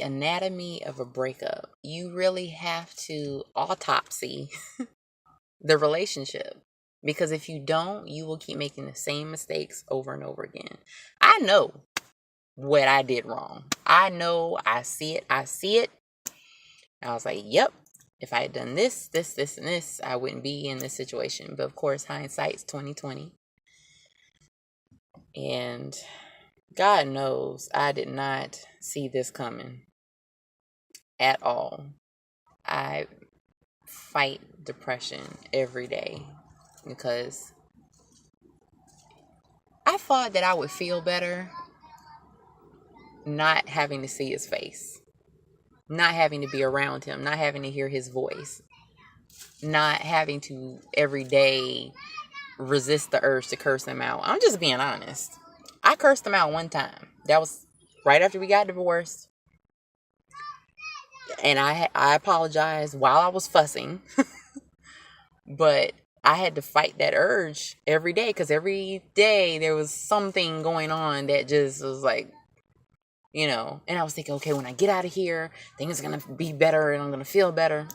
anatomy of a breakup. You really have to autopsy the relationship. Because if you don't, you will keep making the same mistakes over and over again. I know what I did wrong. I know, I see it. I was like, yep, if I had done this, this, and this, I wouldn't be in this situation. But of course, hindsight's 2020. And God knows I did not see this coming at all. I fight depression every day because I thought that I would feel better not having to see his face, not having to be around him, not having to hear his voice, not having to every day resist the urge to curse him out. I'm just being honest. I cursed him out one time. That was right after we got divorced. And I apologized while I was fussing. But I had to fight that urge every day because every day there was something going on that just was like, and I was thinking, okay, when I get out of here, things are going to be better and I'm going to feel better.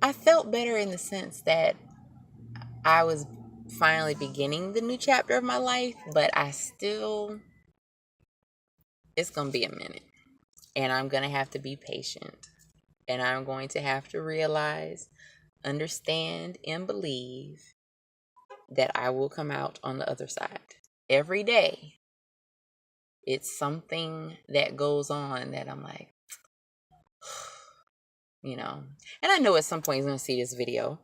I felt better in the sense that I was finally beginning the new chapter of my life, but it's going to be a minute. And I'm going to have to be patient. And I'm going to have to realize, understand, and believe that I will come out on the other side. Every day, it's something that goes on that I'm like, And I know at some point he's going to see this video,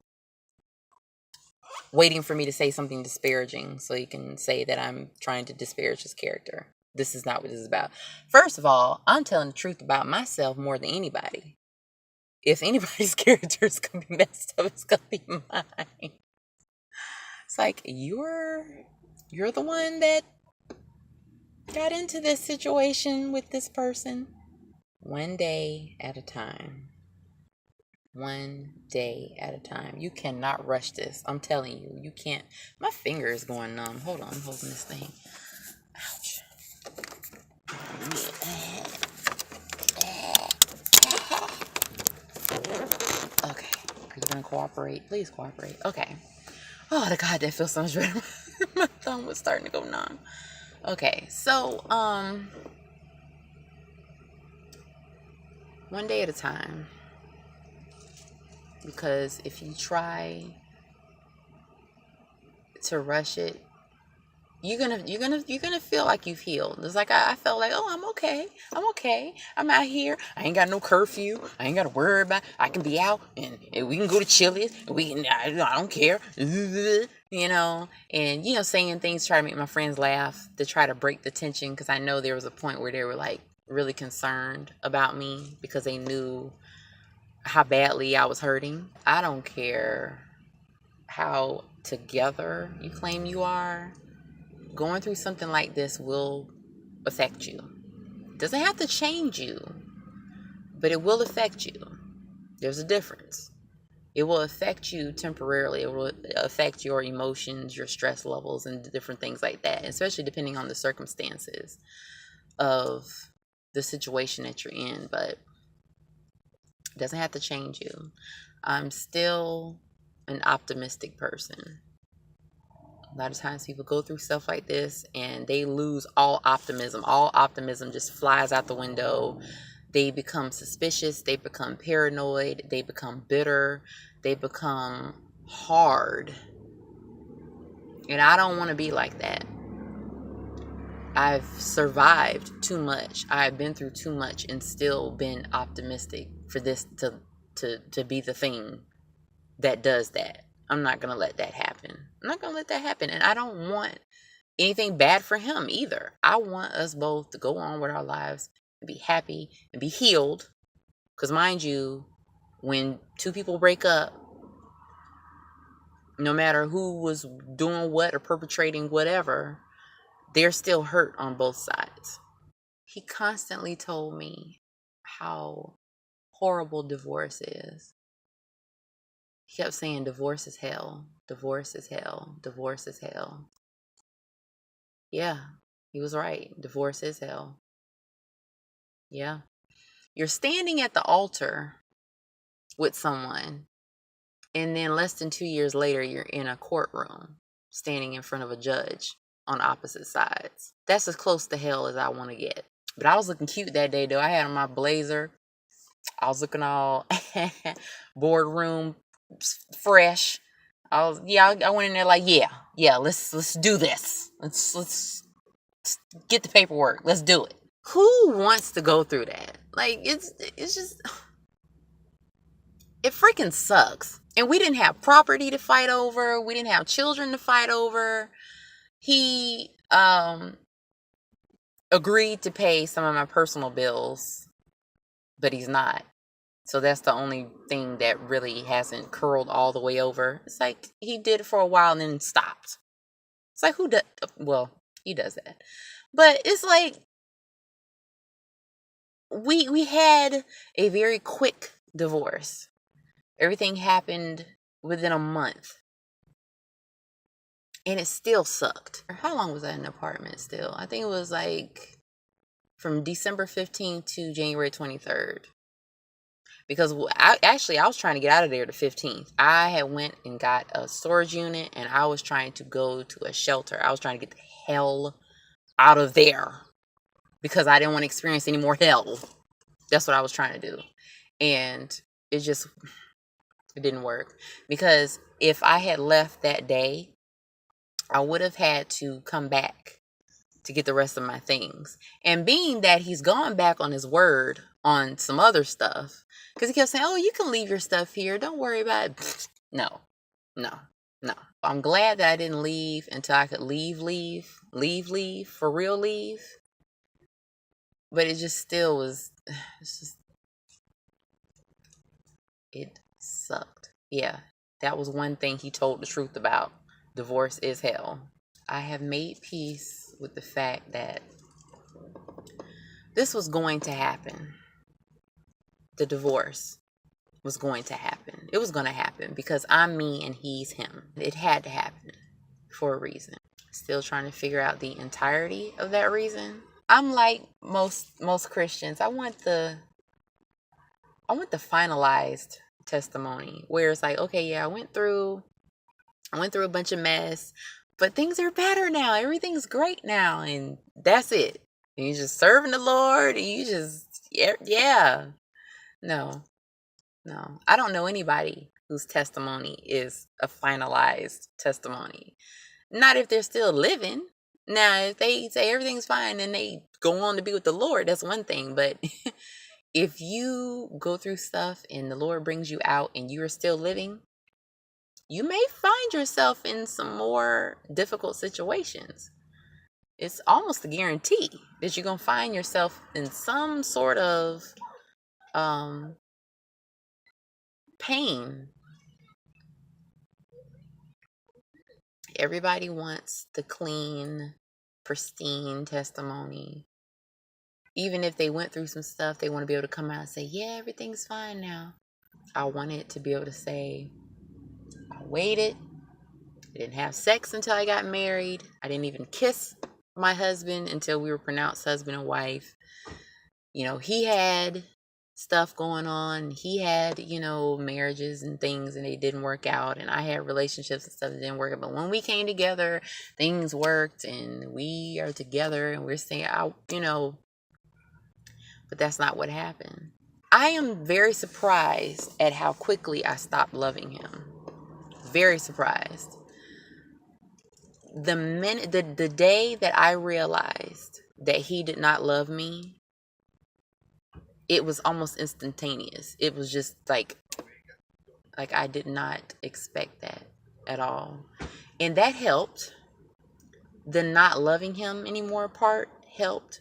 waiting for me to say something disparaging so he can say that I'm trying to disparage his character. This is not what this is about. First of all, I'm telling the truth about myself more than anybody. If anybody's character is going to be messed up, it's going to be mine. It's like, you're the one that got into this situation with this person. One day at a time. One day at a time. You cannot rush this. I'm telling you. You can't. My finger is going numb. Hold on. I'm holding this thing. Ouch. Okay. Are you going to cooperate? Please cooperate. Okay. Oh, God, that feels so much better. My thumb was starting to go numb. Okay. So, one day at a time. Because if you try to rush it, you're gonna feel like you've healed. It's like I felt like, oh, I'm okay. I'm out here. I ain't got no curfew. I ain't got to worry about. I can be out and we can go to Chili's. And I don't care. And saying things to try to make my friends laugh, to try to break the tension, because I know there was a point where they were like really concerned about me because they knew how badly I was hurting. I don't care how together you claim you are. Going through something like this will affect you. It doesn't have to change you, but it will affect you. There's a difference. It will affect you temporarily. It will affect your emotions, your stress levels, and different things like that, especially depending on the circumstances of the situation that you're in. But it doesn't have to change you. I'm still an optimistic person. A lot of times people go through stuff like this and they lose all optimism. All optimism just flies out the window. They become suspicious. They become paranoid. They become bitter. They become hard. And I don't want to be like that. I've survived too much. I've been through too much and still been optimistic for this to be the thing that does that. I'm not going to let that happen. I'm not going to let that happen. And I don't want anything bad for him either. I want us both to go on with our lives and be happy and be healed. Because mind you, when two people break up, no matter who was doing what or perpetrating whatever, they're still hurt on both sides. He constantly told me how horrible divorce is. He kept saying divorce is hell. Divorce is hell. Divorce is hell. Yeah, he was right. Divorce is hell. Yeah. You're standing at the altar with someone, and then less than 2 years later, you're in a courtroom standing in front of a judge on opposite sides. That's as close to hell as I want to get. But I was looking cute that day, though. I had on my blazer. I was looking all boardroom fresh. I went in there like, yeah, let's do this. Let's get the paperwork. Let's do it. Who wants to go through that? Like, it's just, it freaking sucks. And we didn't have property to fight over. We didn't have children to fight over. He agreed to pay some of my personal bills, but he's not. So that's the only thing that really hasn't curled all the way over. It's like he did it for a while and then stopped. It's like, who does? Well, he does that. But it's like we had a very quick divorce. Everything happened within a month. And it still sucked. How long was I in the apartment still? I think it was like from December 15th to January 23rd. Because I was trying to get out of there the 15th. I had went and got a storage unit, and I was trying to go to a shelter. I was trying to get the hell out of there because I didn't want to experience any more hell. That's what I was trying to do. And it didn't work. Because if I had left that day, I would have had to come back to get the rest of my things. And being that he's gone back on his word on some other stuff, because he kept saying, oh, you can leave your stuff here. Don't worry about it. No. I'm glad that I didn't leave until I could leave, for real leave. But it just still was, it sucked. Yeah, that was one thing he told the truth about. Divorce is hell. I have made peace with the fact that this was going to happen. The divorce was going to happen. It was going to happen because I'm me and he's him. It had to happen for a reason. Still trying to figure out the entirety of that reason. I'm like most Christians. I want the finalized testimony where it's like, okay, yeah, I went through a bunch of mess, but things are better now. Everything's great now, and that's it. And you're just serving the Lord, and you just, yeah. No. I don't know anybody whose testimony is a finalized testimony. Not if they're still living. Now, if they say everything's fine and they go on to be with the Lord, that's one thing. But if you go through stuff and the Lord brings you out and you are still living, you may find yourself in some more difficult situations. It's almost a guarantee that you're going to find yourself in some sort of pain. Everybody wants the clean, pristine testimony. Even if they went through some stuff, they want to be able to come out and say, yeah, everything's fine now. I wanted to be able to say, I waited. I didn't have sex until I got married. I didn't even kiss my husband until we were pronounced husband and wife. You know, he had stuff going on. He had, marriages and things, and they didn't work out. And I had relationships and stuff that didn't work out. But when we came together, things worked, and we are together, and we're staying out, But that's not what happened. I am very surprised at how quickly I stopped loving him. Very surprised. The day that I realized that he did not love me, it was almost instantaneous. It was just like I did not expect that at all. And that helped. The not loving him anymore part helped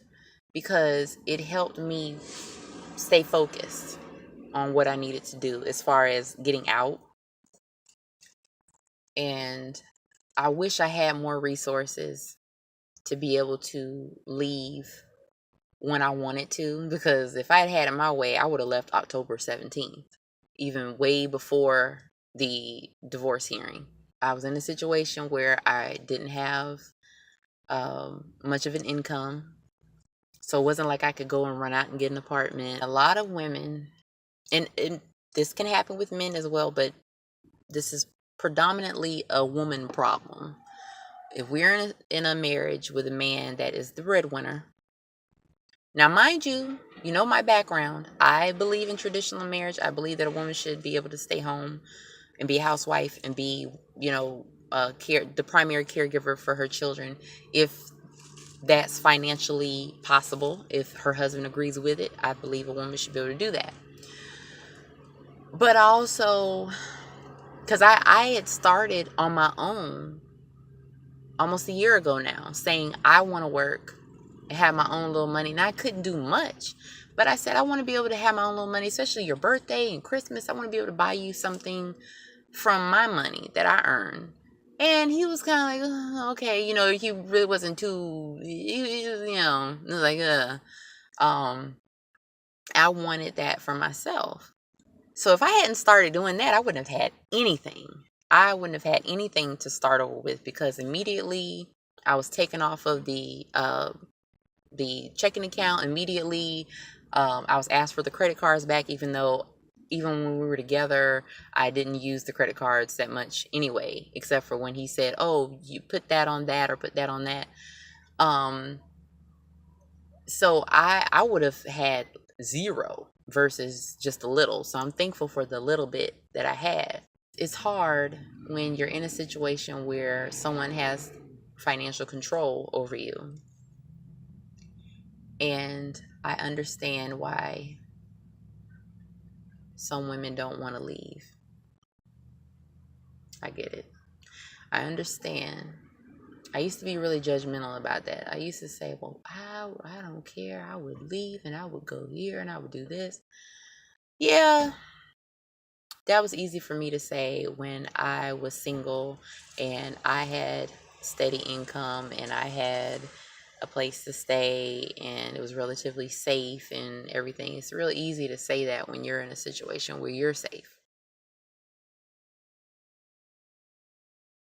because it helped me stay focused on what I needed to do as far as getting out. And I wish I had more resources to be able to leave when I wanted to, because if I had it my way, I would have left October 17th, even way before the divorce hearing. I was in a situation where I didn't have much of an income. So it wasn't like I could go and run out and get an apartment. A lot of women, and this can happen with men as well, but this is predominantly a woman problem. If we're in a marriage with a man that is the breadwinner, now mind you, you know my background. I believe in traditional marriage. I believe that a woman should be able to stay home and be a housewife and be, the primary caregiver for her children if that's financially possible. If her husband agrees with it, I believe a woman should be able to do that. But also, because I had started on my own almost a year ago now, saying I want to work and have my own little money. And I couldn't do much, but I said I want to be able to have my own little money, especially your birthday and Christmas. I want to be able to buy you something from my money that I earn. And he was kind of like, "Oh, okay," he really wasn't too, it was like, I wanted that for myself. So if I hadn't started doing that, I wouldn't have had anything. I wouldn't have had anything to start over with, because immediately I was taken off of the checking account. Immediately, I was asked for the credit cards back, even when we were together, I didn't use the credit cards that much anyway, except for when he said, "Oh, you put that on that or put that on that." So I would have had zero versus just a little. So I'm thankful for the little bit that I had. It's hard when you're in a situation where someone has financial control over you. And I understand why some women don't want to leave. I get it. I understand. I used to be really judgmental about that. I used to say, well, I don't care. I would leave and I would go here and I would do this. Yeah, that was easy for me to say when I was single and I had steady income and I had a place to stay and it was relatively safe and everything. It's really easy to say that when you're in a situation where you're safe.